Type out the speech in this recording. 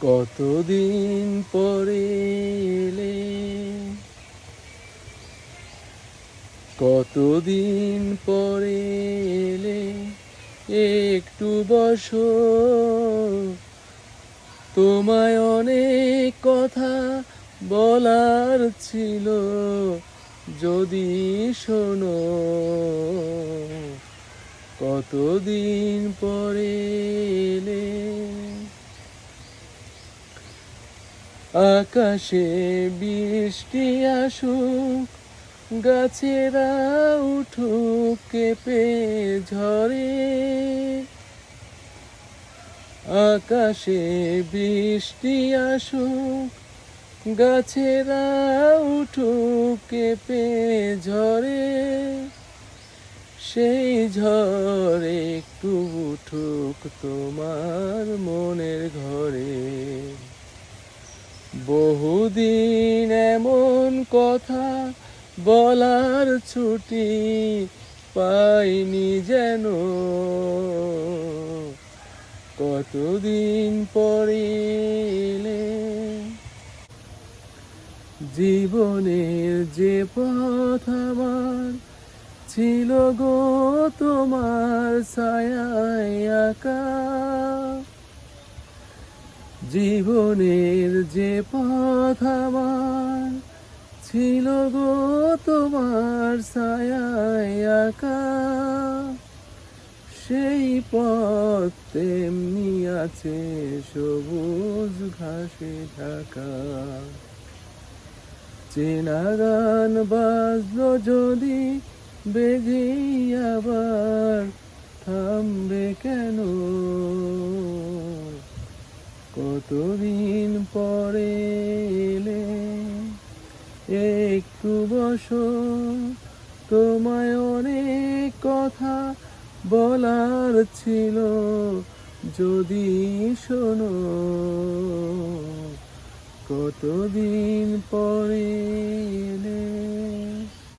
কতদিন পরে এলে, কতদিন পরে এলে, একটু বসো, তোমায় অনেক কথা বলার ছিল, যদি শোনো। কতদিন পরে এলে, আকাশে বৃষ্টি আসুক, গাছেরা উঠুক কেঁপে ঝরে। আকাশে বৃষ্টি আসুক, গাছেরা উঠুক কেঁপে ঝরে। সেই ঝড় একটু উঠুক তোমার মনের ঘরে। বহুদিন এমন কথা বলার ছুটি পাইনি যেন, কতদিন পরে এলে। জীবনের যে পথ আমার ছিল গো তোমার ছায়ায় আঁকা, জীবনের যে পথ আমার ছিল গো তোমার ছায়ায় আঁকা, সেই পথ তেমনি আছে সবুজ ঘাসে ঢাকা। চেনা গান বাজলো যদি বেজে আবার থামবে কেন, কতদিন পরে এলে। একটু বসো, তোমায় অনেক কথা বলার ছিল, যদি শোনো। কতদিন পরে এলে।